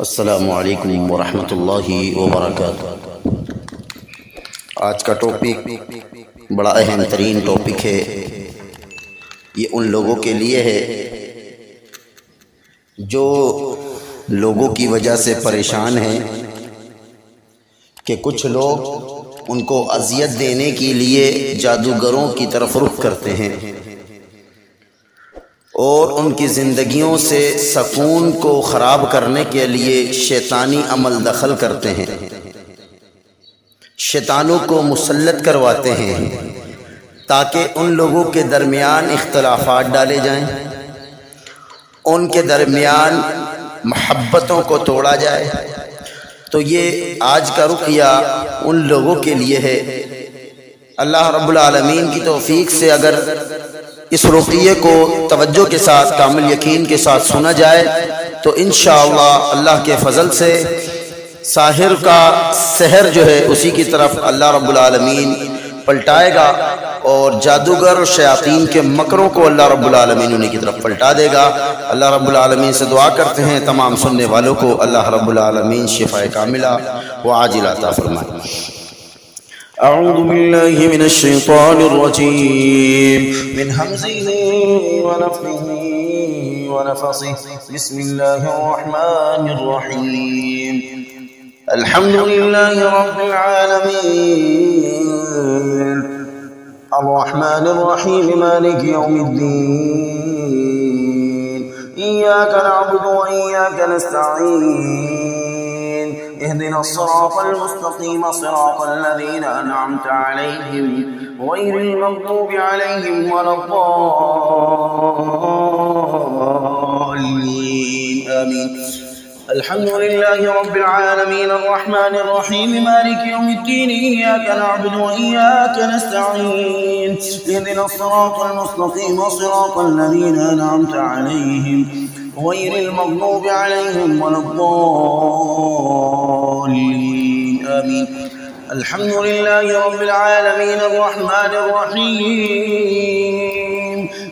अस्सलामु अलैकुम वरहमतुल्लाहि वबरकातुहू। आज का टॉपिक बड़ा अहम तरीन टॉपिक है। ये उन लोगों के लिए है जो लोगों की वजह से परेशान हैं कि कुछ लोग उनको अज़ियत देने के लिए जादूगरों की तरफ रुख करते हैं और उनकी ज़िंदगियों से सकून को ख़राब करने के लिए शैतानी अमल दखल करते हैं, शैतानों को मुसल्लत करवाते हैं ताकि उन लोगों के दरमियान इख्तलाफात डाले जाएं, उनके दरमियान मोहब्बतों को तोड़ा जाए। तो ये आज का रुक़या उन लोगों के लिए है। अल्लाह रब्बुल आलमीन की तौफीक से अगर इस रुक़ये को तवज्जो के साथ, कामिल यकीन के साथ सुना जाए तो इंशाअल्लाह अल्लाह के फ़ज़ल से साहिर का सहर जो है उसी की तरफ अल्लाह रब्बुल आलमीन पलटाएगा और जादूगर और शयातीन के मकरों को अल्लाह रब्बुल आलमीन उन्हीं की तरफ पलटा देगा। अल्लाह रब्बुल आलमीन से दुआ करते हैं तमाम सुनने वालों को अल्लाह रब्बुल आलमीन शिफ़ाए कामिला व आजिला अता फरमाए। अऊज़ु बिल्लाहि मिनश शैतानिर रजीम मिन हमज़िही व नफ़्ख़िही व नफ़्ख़िही बिस्मिल्लाहिर रहमानिर रहीम अल्हम्दुलिल्लाहि रब्बिल आलमीन अर्रहमानिर रहीम मालिकि यौमिद्दीन इय्याका नअबुदु व इय्याका नस्तईन اهدنا الصراط المستقيم صراط الذين أنعمت عليهم غير المغضوب عليهم ولا الضالين آمين الحمد لله رب العالمين الرحمن الرحيم مالك يوم الدين إياك نعبد وإياك نستعين اهدنا الصراط المستقيم صراط الذين أنعمت عليهم غير المغضوب عليهم ولا الضالين آمين الحمد لله رب العالمين الرحمن الرحيم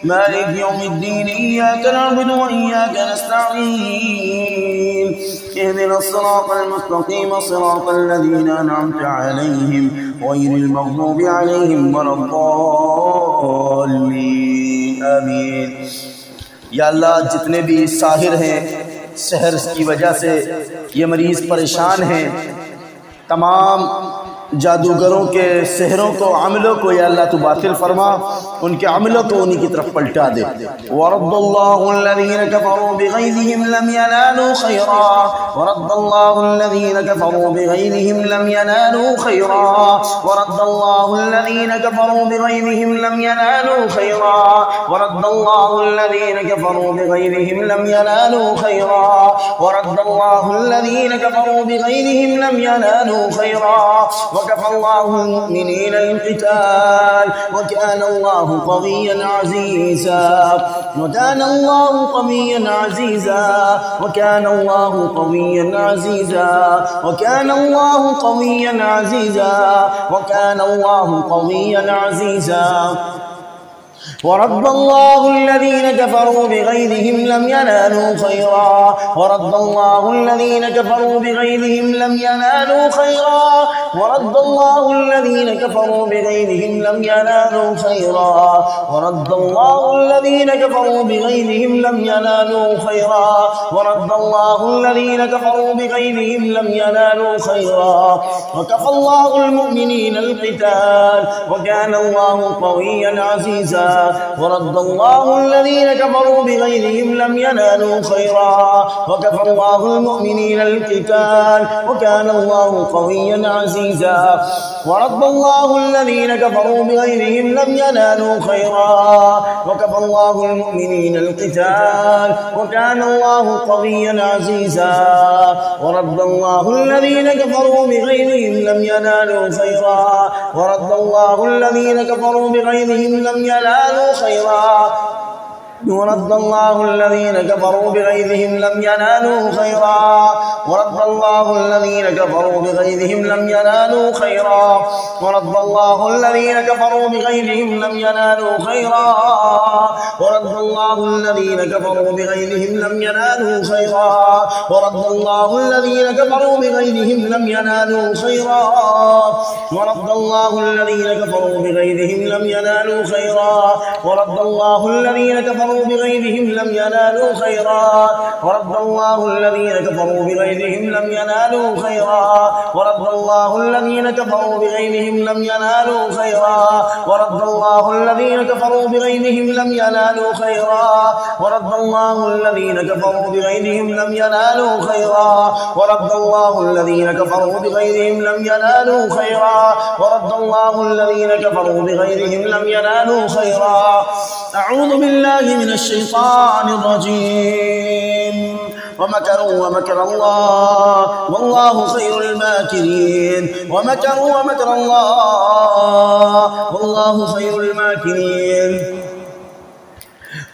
مالك يوم الدين إياك نعبد وإياك نستعين اهدنا الصراط المستقيم صراط الذين أنعمت عليهم غير المغضوب عليهم ولا الضالين آمين। या अल्लाह जितने भी साहिर हैं, सहर की वजह से ये मरीज़ परेशान हैं, तमाम जादूगरों के सहरों को, अमलों को या अल्लाह तू बातिल फरमा, उनके अमलों को उन्हीं की तरफ पलटा दे। वरद्दल्लाहु अल्लज़ीना कफ़रू बिग़ैज़िहिम लम यनालू खैरा वरद्दल्लाहु अल्लज़ीना कफ़रू बिग़ैज़िहिम लम यनालू खैरा वरद्दल्लाहु अल्लज़ीना कफ़रू बिग़ैज़िहिम लम यनालू खैरा वरद्दल्लाहु अल्लज़ीना कफ़रू बिग़ैज़िहिम लम यनालू खैरा वरद्दल्लाहु अल्लज़ीना कफ़रू बिग़ैज़िहिम लम यनालू खैरा وكفى الله المؤمنين القتال وكان الله قويا عزيزا وكان الله قويا عزيزا وكان الله قويا عزيزا وكان الله قويا عزيزا وكان الله قويا عزيزا ورد الله الذين كفروا بغيظهم لم ينالوا خيرا ورد الله الذين كفروا بغيظهم لم ينالوا خيرا ورد الله الذين كفروا بغيظهم لم ينالوا خيرا ورد الله الذين كفروا بغيظهم لم ينالوا خيرا ورد الله الذين كفروا بغيظهم لم ينالوا خيرا وكفى الله المؤمنين القتال وكان الله قويا عزيزا ورد الله الذين كفروا بغيظهم لم ينالوا خيرا وكفى الله المؤمنين القتال وكان الله قويا عزيزا ورد الله الذين كفروا بغيظهم لم ينالوا خيرا وكفى الله المؤمنين القتال وكان الله قويا عزيزا ورد الله الذين كفروا بغيظهم لم ينالوا خيرا ورد الله الذين كفروا بغيظهم لم ينالوا خيرا ورد الله الذين كفروا بغيظهم لم ينالوا خيرا ورد الله الله الذين كفروا بغيظهم لم ينالوا خيرا ورد الله الذين كفروا بغيظهم لم ينالوا خيرا ورد الله الذين كفروا بغيظهم لم ينالوا خيرا ورد الله الذين كفروا بغيظهم لم ينالوا خيرا ورد الله الذين كفروا بغيظهم لم ينالوا خيرا ورد الله الذين كفروا بغيظهم لم ينالوا خيرا ورد الله الذين كفروا بغيظهم لم ينالوا خيرا ورد الله الذين كفروا بغيظهم لم ينالوا خيرا ورد الله الذين كفروا بغيظهم لم ينالوا خيرا ورد الله الذين كفروا بغيظهم لم ينالوا خيرا ورد الله الذين كفروا بغيظهم لم ينالوا خيرا ورد الله الذين كفروا بغيظهم لم ينالوا خيرا. أعوذ بالله من الشيطان الرجيم. ومكروا ومكر الله والله خير الماكرين. ومكروا ومكر الله والله خير الماكرين.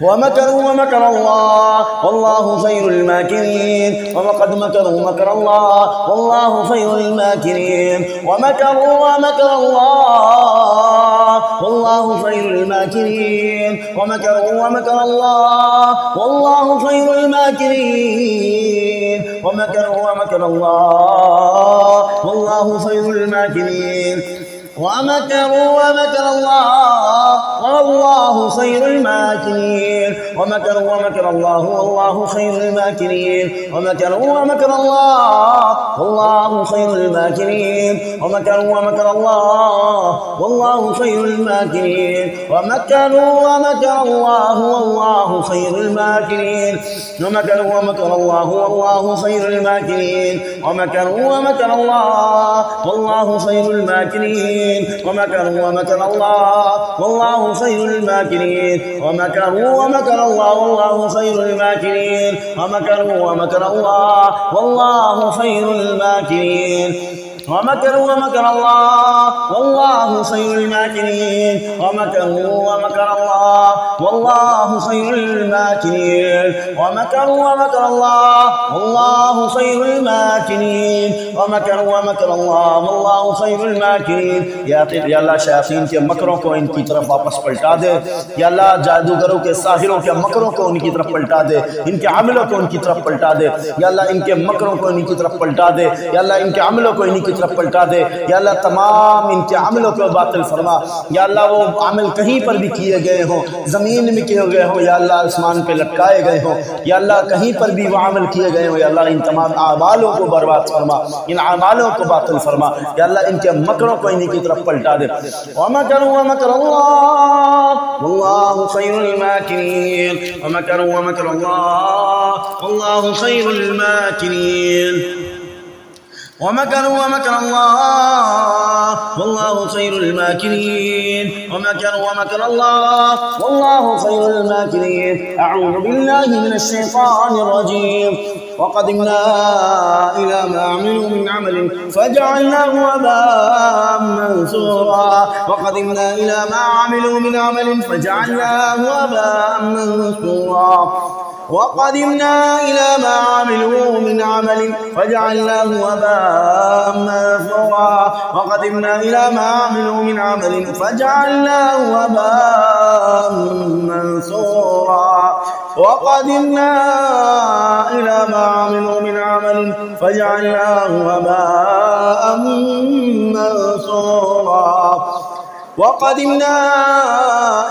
ومكروا ومكر الله والله خير الماكرين. وقد مكروا مكر الله والله خير الماكرين. ومكروا ومكر الله والله خير الماكرين. ومكروا ومكر الله والله خير الماكرين. ومكروا ومكر الله والله خير الماكرين. ومكروا ومكر الله والله خير الماكرين. ومكروا ومكر الله والله خير الماكرين. ومكروا ومكر الله والله خير الماكرين. ومكروا ومكر الله والله خير الماكرين. ومكروا ومكر الله والله خير الماكرين. ومكروا ومكر الله والله خير الماكرين. ومكروا ومكر الله والله خير الماكرين. ومكروا ومكر الله والله خير الماكرين. ومكروا ومكر الله والله خير الماكرين. ومكروا ومكر الله والله خير الماكرين. ومكروا ومكر الله والله خير الماكرين. ومكروا ومكر الله والله خير الماكرين. ومكروا ومكر الله والله خير الماكرين. ومكروا ومكر الله والله خير الماكرين. या अल्लाह शयातीन के मकरों को इनकी तरफ वापस पलटा दे। या अल्लाह जादूगरों के साहिरों के मकरों को उनकी तरफ पलटा दे। इनके अमलों को उनकी तरफ पलटा दे। या अल्लाह इनके मकरों को इनकी तरफ पलटा दे। या अल्लाह इनके अमलों को इनकी तरफ पलटा दे। या अल्लाह तमाम इनके अमलों को बातिल फरमा। या अल्लाह वो अमल कहीं पर भी किए गए हों, ज़मीन में किए गए हों, या अल्लाह आसमान पे लटकाए गए हों, या अल्लाह कहीं पर भी वो अमल किए गए हों, या अल्लाह इन तमाम आमालों को बर्बाद फरमा, इन आमालों को बातिल फरमा। या अल्लाह इनके मकरों को इन्हीं की तरफ पलटा दे। वमकरू वमकर अल्लाह वल्लाहु खैरुल माकिरीन। वमकरू वमकर अल्लाह वल्लाहु खैरुल माकिरीन। वमकरू वमकर अल्लाह वल्लाहु खैरुल माकिरीन। वमकरू वमकर अल्लाह वल्लाहु खैरुल माकिरीन। अऊज़ु बिल्लाहि मिनश शैतानिर रजीम। वक़दिमना इला मा अमिलू मिन अमलिन फजअलनाहु हबाअन मंसूरा। वक़दिमना इला मा अमिलू मिन अमलिन फजअलनाहु हबाअन मंसूरा। वक़दिमना इला मा अमिलू मिन अमलिन फजअलनाहु हबाअन मंसूरा। वक़दिमना इला मा अमिलू मिन अमलिन फजअलनाहु हबाअन मंसूरा। वक़दिमना इला मा अमिलू मिन अमलिन फजअलनाहु हबाअन मंसूरा। वक़दिमना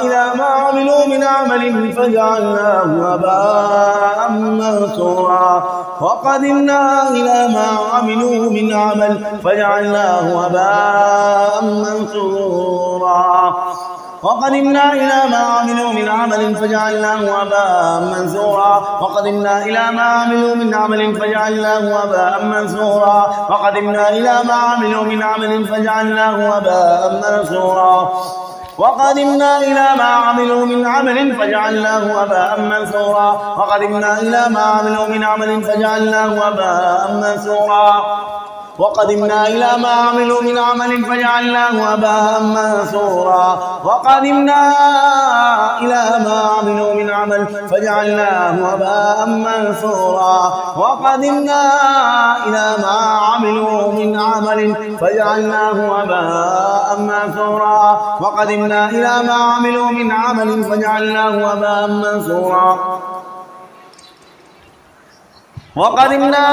इला मा अमिलू मिन अमलिन फजअलनाहु हबाअन मंसूरा। वक़दिमना इला मा अमिलू मिन अमल फजअलनाहु हबाअन मंसूरा। वक़दिमना इला मा अमिलू मिन अमलिन फजअलनाहु हबाअन मंसूरा। वक़दिमना इला मा अमिलू मिन अमलिन फजअलनाहु हबाअन मंसूरा। वक़दिमना इला मा अमिलू मिन अमलिन फजअलनाहु हबाअन मंसूरा। वक़दिमना इला मा अमिलू मिन अमलिन फजअलनाहु हबाअन मंसूरा। वक़दिमना इला मा अमिलू मिन अमलिन फजअलनाहु हबाअन मंसूरा। وقدمنا إلى ما عملوا من عمل فجعلناه هباء منثورا وقدمنا إلى ما عملوا من عمل فجعلناه هباء منثورا وقدمنا إلى ما عملوا من عمل فجعلناه هباء منثورا وقدمنا إلى ما عملوا من عمل فجعلناه هباء منثورا وقدمنا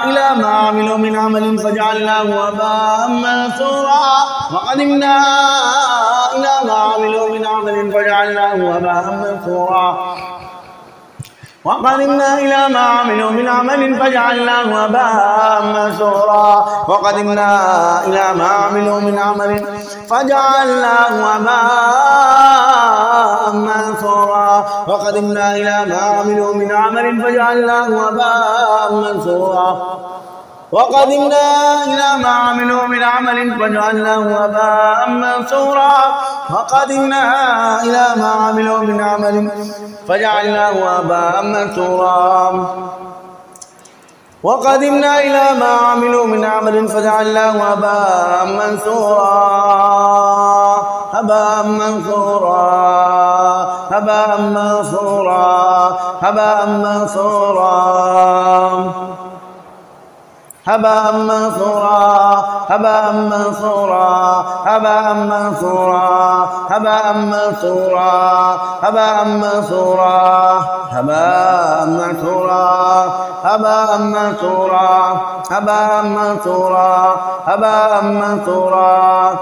إلى ما عملوا من عمل فجعلناه هباء منثورا وقدمنا إلى ما عملوا من عمل فجعلناه هباء منثورا وقدمنا إلى ما عملوا من عمل فجعلناه هباء منثورا وقدمنا إلى ما عملوا من عمل فجعلناه هباء منثورا وقدمنا إلى ما عملوا من عمل فجعلناه هباء منثورا وقدمنا إلى ما عملوا من عمل فجعلناه هباء منثورا وقدمنا إلى ما عملوا من عمل فجعلناه هباء منثورا وقدمنا إلى ما عملوا من عمل فجعلناه هباء منثورا هباء منثورا هباء منثورا هباء منثورا هباء منثورا هباء منثورا هباء منثورا هباء منثورا هباء منثورا هباء منثورا هباء منثورا هباء منثورا هباء منثورا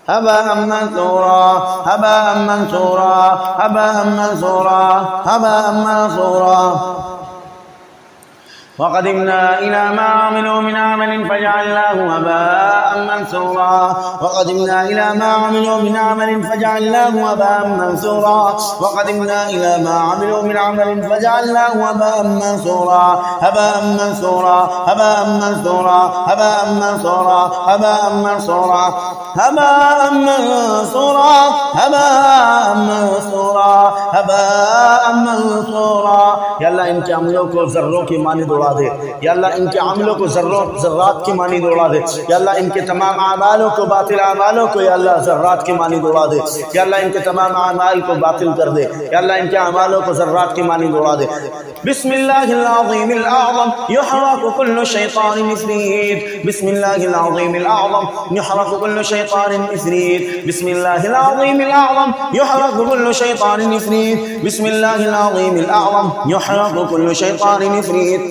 هباء منثورا هباء منثورا هباء منثورا هباء منثورا وقدمنا إلى ما عملوا من عمل فجعلناه هباء منثورا وقدمنا إلى ما عملوا من عمل فجعلناه هباء منثورا وقدمنا إلى ما عملوا من عمل فجعلناه هباء منثورا هباء منثورا هباء منثورا هباء منثورا هباء منثورا هباء منثورا هباء منثورا هباء منثورا या अल्लाह इनके अमलों को ज़र्रों की मानी दौड़ा दे या अल्लाह इनके अमलों को ज़र्रात की मानी दौड़ा दे या अल्लाह इनके तमाम आमालों को बातिल आमालों को या अल्लाह ज़र्रात की मानी दौड़ा दे या अल्लाह इनके तमाम आमाल को बातिल कर दे या अल्लाह इनके आमालों को ज़र्रात की मानी दौड़ा दे बिस्मिल्लाहिल अज़ीमिल आज़म युहरकु कुल्लु शैतानिन इफ़रीत बिस्मिल्लाहिल अज़ीमिल आज़म युहरकु कुल्लु शैतानिन इफ़रीत बिस्मिल्लाहिल अज़ीमिल आज़म युहरकु कुल्लु शैतानिन इफ़रीत बिस्मिल्लाहिल अज़ीमिल आज़म युहरकु कुल्लु शैतानिन इफ़रीत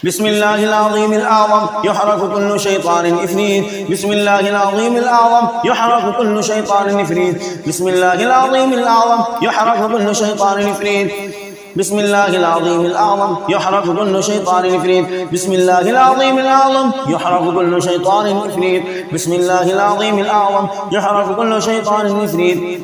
बिस्मिल्लाहिल अज़ीमिल आज़म युहरकु कुल्लु शैतानिन इफ़रीत बिस्मिल्लाहिल अज़ीमिल आज़म युहरकु कुल्लु शैतानिन इफ़रीत बिस्मिल्लाहिल अज़ीमिल आज़म युहरकु कुल्लु शैतानिन इफ़रीत बिस्मिल्लाहिल अज़ीमिल आज़म युहरकु कुल्लु शैतानिन इफ़रीत बिस्मिल्लाहिल अज़ीमिल आज़म युहरकु कुल्लु शैतानिन इफ़रीत बिस्मिल्लाहिल अज़ीमिल आज़म युहरकु कुल्लु शैतानिन इफ़रीत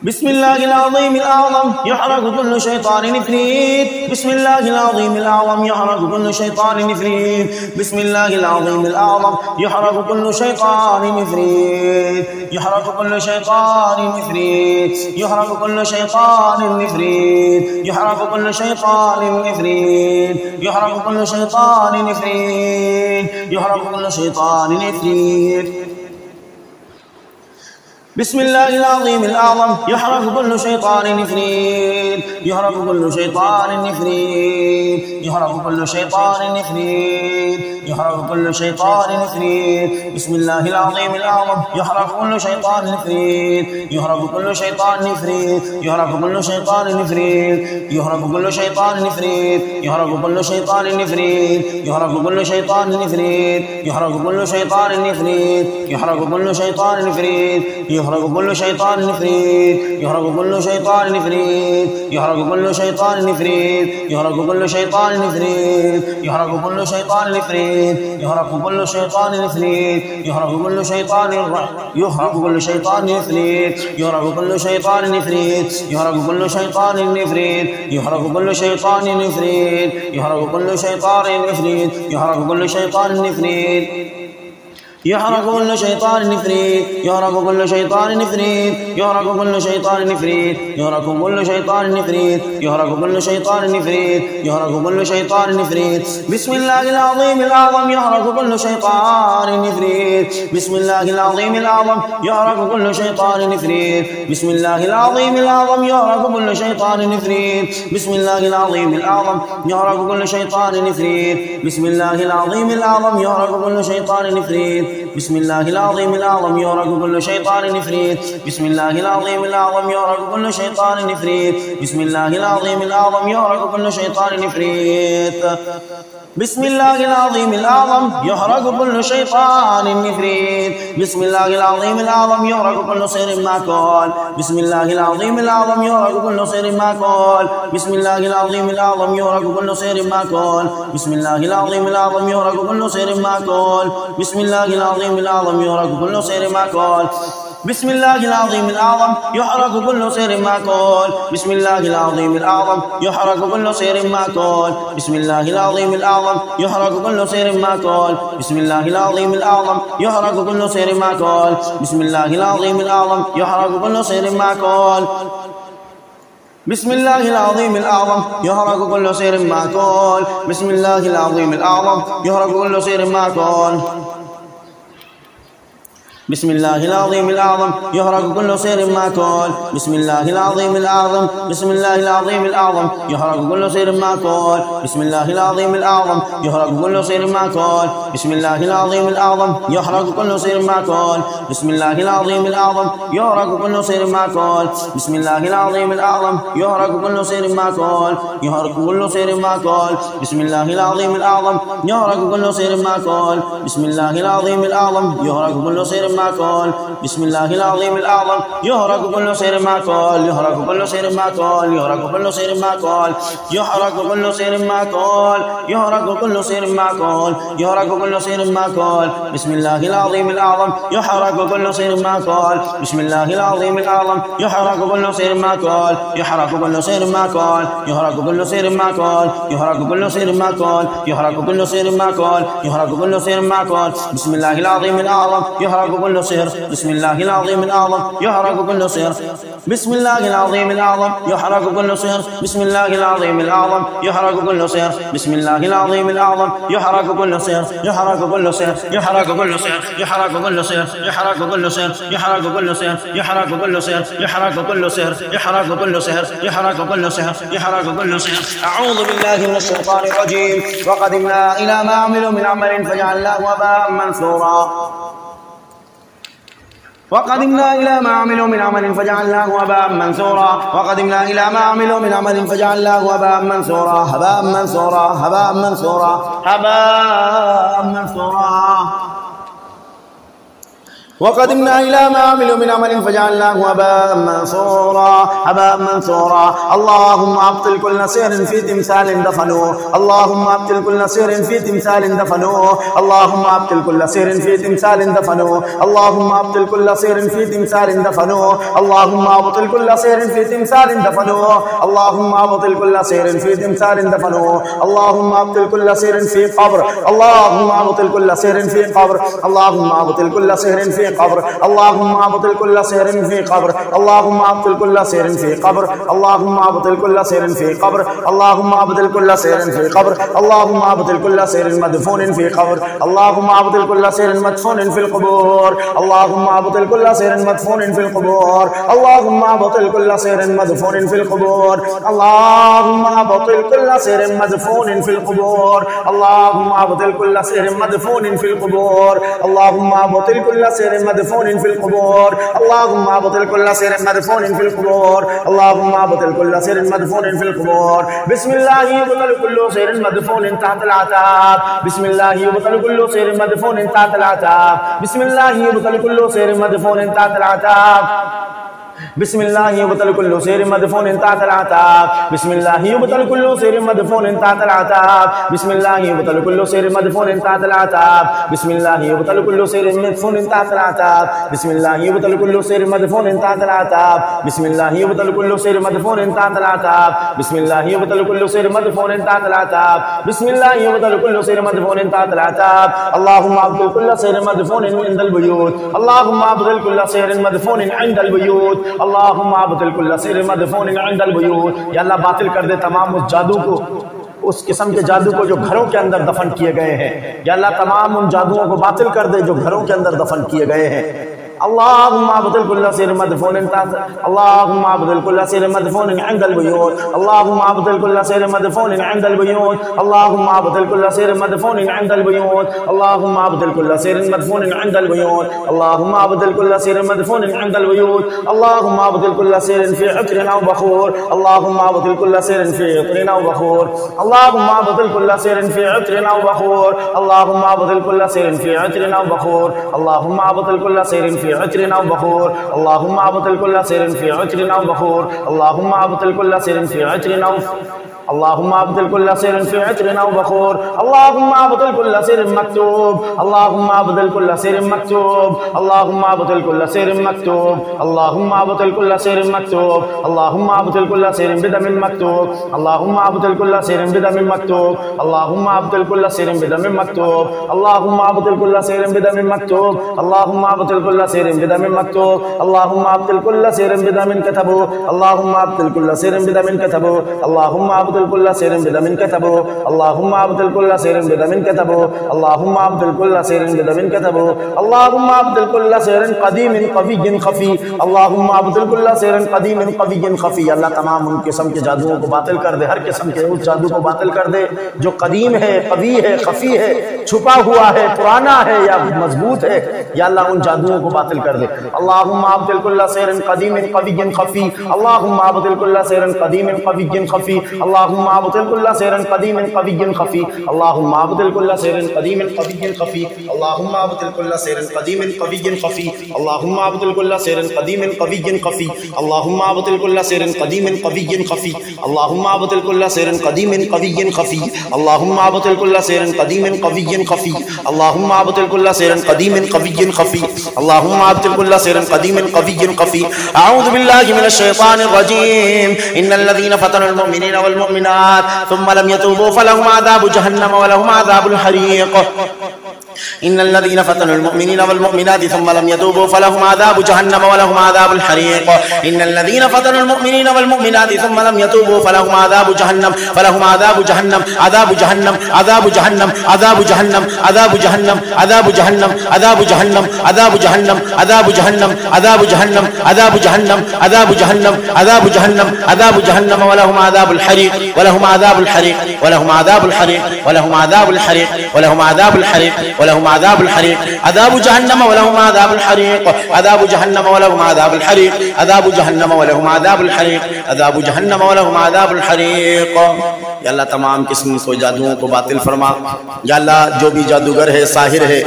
बिस्मिल्लाहिल अज़ीमिल आज़म युहरकु कुल्लु शैतानिन इफ़रीत बिस्मिल्लाहिल अज़ीमिल आज़म युहरकु कुल्लु शैतानिन इफ़रीत बिस्मिल्लाहिल अज़ीमिल आज़म युहरकु कुल्लु शैतानिन इफ़रीत युहरकु कुल्लु शैतानिन इफ़रीत युहरकु कुल्लु शैतानिन इफ़रीत युहरकु कुल्लु शैतानिन इफ़रीत युहरकु कुल्लु शैतानिन इफ़रीत युहरकु कुल्लु शैतानिन इफ़रीत बिस्मिल्लाहिल अज़ीमिल आज़म युहरकु कुल्लु शैतानिन इफ़रीत युहरकु कुल्लु शैतानिन इफ़रीत युहरकु कुल्लु शैतानिन इफ़रीत युहरकु कुल्लु शैतानिन इफ़रीत बिस्मिल्लाहिल अज़ीमिल आज़म युहरकु कुल्लु शैतानिन इफ़रीत युहरकु कुल्लु शैतानिन इफ़रीत युहरकु कुल्लु शैतानिन इफ़रीत युहरकु कुल्लु शैतानिन इफ़रीत युहरकु कुल्लु शैतानिन इफ़रीत युहरकु कुल्लु शैतानिन इफ़रीत युहरकु कुल्लु शैतानिन इफ़रीत युहरकु कुल्लु शैतानिन इफ़रीत युहरकु कुल्लु शैतानिन इफ़रीत युहरकु कुल्लु शैतानिन इफ़रीत युहरकु कुल्लु शैतानिन इफ़रीत युहरकु कुल्लु शैतानिन इफ़रीत युहरकु कुल्लु शैतानिन इफ़रीत युहरकु कुल्लु शैतानिन इफ़रीत युहरकु कुल्लु शैतानिन युहरकु कुल्लु शैतानिन इफ़रीत युहरकु कुल्लु शैतानिन इफ़रीत युहरकु कुल्लु शैतानिन इफ़रीत युहरकु कुल्लु शैतानिन इफ़रीत युहरकु कुल्लु शैतानिन इफ़रीत युहरकु कुल्लु शैतानिन इफ़रीत يحرق كل شيطان نفريت يحرق كل شيطان نفريت يحرق كل شيطان نفريت يحرق كل شيطان نفريت يحرق كل شيطان نفريت يحرق كل شيطان نفريت بسم الله العظيم الأعظم يحرق كل شيطان نفريت بسم الله العظيم الأعظم يحرق كل شيطان نفريت بسم الله العظيم الأعظم يحرق كل شيطان نفريت بسم الله العظيم الأعظم يحرق كل شيطان نفريت بسم الله العظيم الأعظم يحرق كل شيطان نفريت بسم الله العظيم الأعظم يحرق كل شيطان نفريت بسم الله العظيم الأعظم يحرق كل شيطان نفريت بسم الله العظيم الأعظم يحرق كل شيطان نفريت بسم الله العظيم الأعظم يحرق كل شيطان نفريت بسم الله العظيم الأعظم يحرق كل سير معقول بسم الله العظيم الأعظم يحرق كل سير معقول بسم الله العظيم الأعظم يحرق كل سير معقول بسم الله العظيم الأعظم يحرق كل سير معقول بسم الله العظيم الأعظم يحرق كل سير معقول بسم الله العظيم الأعظم يحرق كل سير معقول بسم الله العظيم الأعظم يحرق كل سير معقول بسم الله العظيم الأعظم يحرق كل سير معقول بسم الله العظيم الأعظم يحرق كل سير معقول بسم الله العظيم الأعظم يحرق كل سير معقول بسم الله العظيم الأعظم يحرق كل سير معقول بسم الله العظيم الأعظم يحرق كل سير معقول بسم الله العظيم الأعظم يحرق كل سير معقول بسم الله العظيم الأعظم بسم الله العظيم الأعظم يحرق كل سير معقول بسم الله العظيم الأعظم يحرق كل سير معقول بسم الله العظيم الأعظم يحرق كل سير معقول بسم الله العظيم الأعظم يحرق كل سير معقول بسم الله العظيم الأعظم يحرق كل سير معقول يحرق كل سير معقول بسم الله العظيم الأعظم يحرق كل سير معقول بسم الله العظيم الأعظم يحرق كل سير معقول بسم الله العظيم الأعظم يحرق كل سير معقول يحرق كل سير معقول يحرق كل سير معقول يحرق كل سير معقول يحرق كل سير معقول يحرق كل سير معقول بسم الله العظيم الأعظم يحرق كل سير معقول بسم الله العظيم الأعظم يحرق كل سير معقول يحرق كل سير معقول يحرق كل سير معقول يحرق كل سير معقول يحرق كل سير معقول يحرق كل سير معقول بسم الله العظيم الأعظم يحرق كل سير بسم الله العظيم الأعظم يحرق كل سير بسم الله العظيم الأعظم يحرق كل سير بسم الله العظيم الأعظم يحرق كل سير بسم الله العظيم الأعظم يحرق كل سير يحرق كل سير يحرق كل سير يحرق كل سير يحرق كل سير يحرق كل سير يحرق كل سير يحرق كل سير يحرق كل سير يحرق كل سير يحرق كل سير. أعوذ بالله من الشيطان الرجيم. وقدمنا إلى ما عملوا من عمل فجعلناه هباء منثورا. وقدمنا إلى ما عملوا من عمل فجعلناه هباء منثورا. وقدمنا إلى ما عملوا من عمل فجعلناه هباء منثورا. هباء منثورا. هباء منثورا. هباء منثورا. وقدمنا إلى ما عملوا من عمل فجعلناه هباء منثورا. هباء منثورا. اللهم أبطل كل سير في تمثال دفنوه. اللهم أبطل كل سير في تمثال دفنوه. اللهم أبطل كل سير في تمثال دفنوه. اللهم أبطل كل سير في تمثال دفنوه. اللهم أبطل كل سير في تمثال دفنوه. اللهم أبطل كل سير في تمثال دفنوه. اللهم أبطل كل سير في قبر. اللهم أبطل كل سير في قبر. اللهم أبطل كل سير في قبر. اللهم أبطل كل سير في قبر. اللهم أبطل كل سير في قبر. اللهم أبطل كل سير في قبر. اللهم أبطل كل سير في قبر. اللهم أبطل كل سير مدفون في قبر. اللهم أبطل كل سير مدفون في القبور. اللهم أبطل كل سير مدفون في القبور. اللهم أبطل كل سير مدفون في القبور. اللهم أبطل كل سير مدفون في القبور. اللهم أبطل كل سير مدفون في القبور. اللهم أبطل كل سير مدفون في القبور. اللهم أبطل كل سير مدفون في القبور. اللهم أبطل كل سير مدفون في القبور. بسم الله يبطل كل سير مدفون تحت العتاب. بسم الله يبطل كل سير مدفون تحت العتاب. بسم الله يبطل كل سير مدفون تحت العتاب. बिस्मिल्लाह युबतल कुल्लु सैर मदफून तातल आताब, बिस्मिल्लाह युबतल कुल्लु सैर मदफून तातल आताब, बिस्मिल्लाह युबतल कुल्लु सैर मदफून तातल आताब, बिस्मिल्लाह युबतल कुल्लु सैर मदफून तातल आताब, बिस्मिल्लाह युबतल कुल्लु सैर मदफून तातल आताब, बिस्मिल्लाह युबतल कुल्लु सैर मदफून तातल आताब, बिस्मिल्लाह युबतल कुल्लु सैर मदफून तातल आताब, बिस्मिल्लाह युबतल कुल्लु सैर मदफून तातल आताब। अल्लाहुम्मा अब्दिल कुल्ल सैर मदफून इंदल बुयूत, अल्लाहुम्मा अब्दिल कुल्ल सैर मदफून इंदल बुयूत, अल्लाहुम्मा अब्दिल कुल्ल सैर मदफून इंदल बुयूत। या अल्लाह बातिल कर दे तमाम उस जादू को, उस किस्म के जादू को जो घरों के अंदर दफन किए गए हैं। या अल्लाह तमाम उन जादुओं को बातिल कर दे जो घरों के अंदर दफन किए गए हैं। अल्लाहुम्मा अब्दिल कुल्ल सैर मदफून, अल्लाहुम्मा अब्दिल कुल्ल सैर मदफून इंदल बुयूत, अल्लाहुम्मा अब्दिल कुल्ल सैर मदफून इंदल बुयूत, अल्लाहुम्मा अब्दिल कुल्ल सैर मदफून इंदल बुयूत, अल्लाहुम्मा अब्दिल कुल्ल सैर मदफून इंदल बुयूत, अल्लाहुम्मा अब्दिल कुल्ल सैर मदफून इंदल बुयूत, अल्लाहुम्मा अब्दिल कुल्ल सैर फी इत्रिन व बखूर, अल्लाहुम्मा अब्दिल कुल्ल सैर फी इत्रिन व बखूर, अल्लाहुम्मा अब्दिल कुल्ल सैर फी इत्रिन व बखूर, अल्लाहुम्मा अब्दिल कुल्ल सैर फी इत्रिन व बखूर, अल्लाहुम्मा अब्दिल कुल्ल सैर फी इत्रिन व बखूर, अल्लाहुम्मा अब्दिल कुल्ल सैर फी इत्रिन व बखूर, अल्लाहुम्मा अब्दिल कुल्ल सैर फी इत्रिन अल्लाहुम्मा अब्दिल कुल्ल सैर फी इत्रिन व बखूर, अल्लाहुम्मा अब्दिल कुल्ल सैर मक्तूब, अल्लाहुम्मा अब्दिल कुल्ल सैर मक्तूब, अल्लाहुम्मा अब्दिल कुल्ल सैर मक्तूब, अल्लाहुम्मा अब्दिल कुल्ल सैर मक्तूब, अल्लाहुम्मा अब्दिल कुल्ल सैर बिदमिन मक्तूब, अल्लाहुम्मा अब्दिल कुल्ल सैर बिदमिन मक्तूब, अल्लाहुम्मा अब्दिल कुल्ल सैर बिदमिन मक्तूब, अल्लाहुम्मा अब्दिल कुल्ल सैर बिदमिन मक्तूब, अल्लाहुम्मा अब्दिल कुल्ल सैर बिदमिन मक्तूब, अल्लाहुम्मा अब्दिल कुल्ल सैर बिदमिन कतबू, अल्लाहुम्मा अब्दिल कुल्ल सैर बिदमिन कतबू, अल्लाहुम्मा अब्दिल कुल्ल सैर बिदमिन कतबू, अल्लाहुम्मा अब्दिल कुल्ल सैर बिदमिन कतबू, अल्लाहुम्मा अब्दिल कुल्ल सैर बिदमिन कतबू, अल्लाहुम्मा अब्दिल कुल्ल सैर क़दीमिन क़विय्यिन ख़फ़ी, अल्लाहुम्मा अब्दिल कुल्ल सैर क़दीमिन क़विय्यिन ख़फ़ी। अल्लाह तमाम उन किस्म के जादुओं को बातिल कर दे, हर किस्म के उस जादू को बातिल कर दे जो कदीम है, कवी है, खफी है, छुपा हुआ है, पुराना है या मजबूत है। या अल्लाह उन जादुओं को बातिल कर दे। अल्लाहुम्मा अब्दिल कुल्ल सैर क़दीमिन क़विय्यिन ख़फ़ी, अल्लाहुम्मा अब्दिल कुल्ल सैर क़दीमिन क़विय्यिन ख़फ़ी, अल्लाहुम्मा अब्दिल कुल्ल सैर क़दीमिन क़विय्यिन ख़फ़ी, अल्लाहुम्मा अब्दिल कुल्ल सैर क़दीमिन क़विय्यिन ख़फ़ी, अल्लाहुम्मा अब्दिल कुल्ल सैर क़दीमिन क़विय्यिन ख़फ़ी, अल्लाहुम्मा अब्दिल कुल्ल सैर क़दीमिन क़विय्यिन ख़फ़ी, अल्लाहुम्मा अब्दिल कुल्ल सैर क़दीमिन क़विय्यिन ख़फ़ी, अल्लाहुम्मा अब्दिल कुल्ल सैर क़दीमिन क़विय्यिन ख़फ़ी, अल्लाहुम्मा अब्दिल कुल्ल सैर क़दीमिन क़विय्यिन ख़फ़ी, अल्लाहुम्मा अब्दिल कुल्ल सैर क़दीमिन क़विय्यिन ख़फ़ी, अल्लाहुम्मा अब्दिल कुल्ल सैर क़दीमिन क़विय्यिन ख़फ़ी। अऊज़ु बिल्लाहि मिनश शैतानिर रजीम। इन्नल लज़ीना फ़तनुल मुमिनीना वल मुमिनात सुम्मा लम यतूबू फलहुम अज़ाबु जहन्नम व लहुम अज़ाबुल हरीक़। इन्नल लज़ीना फ़तनुल मुमिनीना वल मुमिनाति सुम्मा लम यतूबू फलहुम अज़ाबु जहन्नम व लहुम अज़ाबुल हरीक़। इन्नल लज़ीना फ़तनुल मुमिनीना वल मुमिनाति सुम्मा लम यतूबू फलहुम अज़ाबु जहन्नम फलहुम अज़ाबु जहन्नम अज़ाबु जहन्नम अज़ाबु जहन्नम अज़ाबु जहन्नम अज़ाबु जहन्नम अज़ाबु जहन्नम अज़ाबु जहन्नम अज़ाबु जहन्नम अज़ाबु जहन्नम अज़ाबु जहन्नम अज़ाबु जहन्नम अज़ाबु जहन्नम अज़ाबु जहन्नम अज़ाबु जहन्नम व लहुम अज़ाबुल हरीक़ व लहुम अज़ाबुल हरीक़ व लहुम अज़ाबुल हरीक़ व लहुम अज़ाबुल हरीक़ व लहुम अज़ाबुल हरीक़ व लहुम अज़ाबुल हरीक़। अज़ाबु जहन्नम व लहुम अज़ाबुल हरीक़, अज़ाबु जहन्नम व लहुम अज़ाबुल हरीक़, अज़ाबु जहन्नम व लहुम अज़ाबुल हरीक़, अज़ाबु जहन्नम व लहुम अज़ाबुल हरीक़। या अल्लाह तमाम किस्म के जादुओं को बातिल फरमा। या अल्लाह जो भी जादूगर है, साहिर है,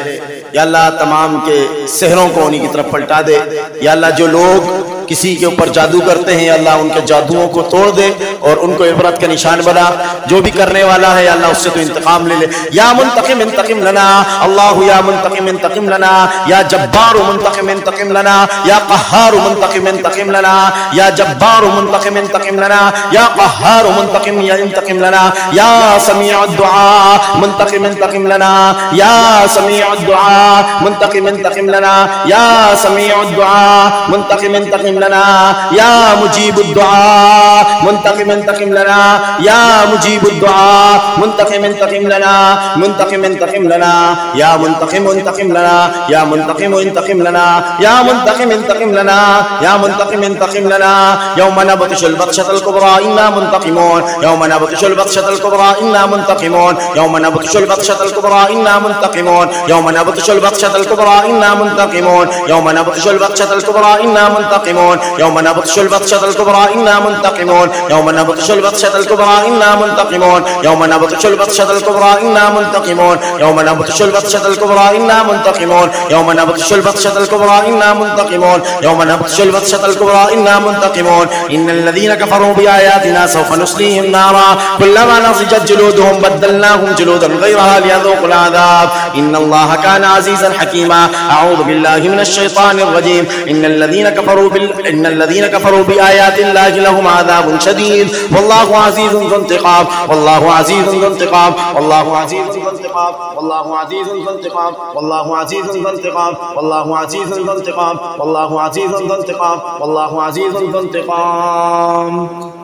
या अल्लाह तमाम के सहरों को उन्हीं की तरफ पलटा दे। या अल्लाह जो लोग किसी के ऊपर जादू करते हैं, अल्लाह उनके जादुओं को तोड़ दे और उनको इबरत का निशान बना। जो भी करने वाला है अल्लाह उससे तो इंतकाम ले ले। या मुंतकिम इंतकिम लना, अल्लाह या मुंतकिम इंतकिम लना, या जब्बार मुंतकिम इंतकिम लना, या क़हार मुंतकिम इंतकिम लना, या जब्बार मुंतकिम इंतकिम लना, या क़हार मुंतकिम इंतकिम लना, या समीउद दुआ मुंतकिम इंतकिम लना, या समीउद दुआ मुंतकिम इंतकिम लना, या समीउद दुआ मुंतकिम इंतकिम लना, या मुजीबुद दुआ मुंतकिम इंतकिम लना, या मुजीबुद दुआ मुंतकिम इंतकिम लना, मुंतकिम इंतकिम लना, या मुंतकिम इंतकिम लना, या मुंतकिम इंतकिम लना, या मुंतकिम इंतकिम लना, या मुंतकिम इंतकिम लना। यौम नबतशुल बत्शतल कुबरा इन्ना मुंतकिमून, यौम नबतशुल बत्शतल कुबरा इन्ना मुंतकिमून, यौम नबतशुल बत्शतल कुबरा इन्ना मुंतकिमून, यौम नबतशुल बत्शतल कुबरा इन्ना मुंतकिमून, यौम नबतशुल बत्शतल कुबरा इन्ना मुंतकिमून। मुंतकिमून यौम नबतशुल बत्शतल कुबरा इन्ना मुंतकिमून यौम नबतशुल बत्शतल कुबरा इन्ना मुंतकिमून यौम नबतशुल बत्शतल कुबरा इन्ना मुंतकिमून यौम नबतशुल बत्शतल कुबरा इन्ना मुंतकिमून यौम नबतशुल बत्शतल कुबरा इन्ना मुंतकिमून यौम नबतशुल बत्शतल कुबरा इन्ना मुंतकिमून इन्नल लज़ीना कफ़रू बिआयातिना सौफ़ नुस्लीहिम नारा कुल्लमा नज़िजत जुलूदुहुम बद्दलनाहुम जुलूदन गयरहा लियज़ूक़ुल अज़ाब इन्नल्लाह काना अज़ीज़न हकीमा अऊज़ु बिल्लाहि मिनश शैतानिर रजीम इन्नल लज़ीना कफ़रू बिआयातिल्लाहि लहुम अज़ाबुन शदीद वल्लाहु अज़ीज़ुन ज़ु इंतिक़ाम वल्लाहु अज़ीज़ुन ज़ु इंतिक़ाम वल्लाहु अज़ीज़ुन ज़ु इंतिक़ाम वल्लाहु अज़ीज़ुन ज़ु इंतिक़ाम वल्लाहु अज़ीज़ुन ज़ु इंतिक़ाम वल्लाहु अज़ीज़ुन ज़ु इंतिक़ाम वल्लाहु अज़ीज़ुन ज़ु इंतिक़ाम वल्लाहु अज़ीज़ुन ज़ु इंतिक़ाम।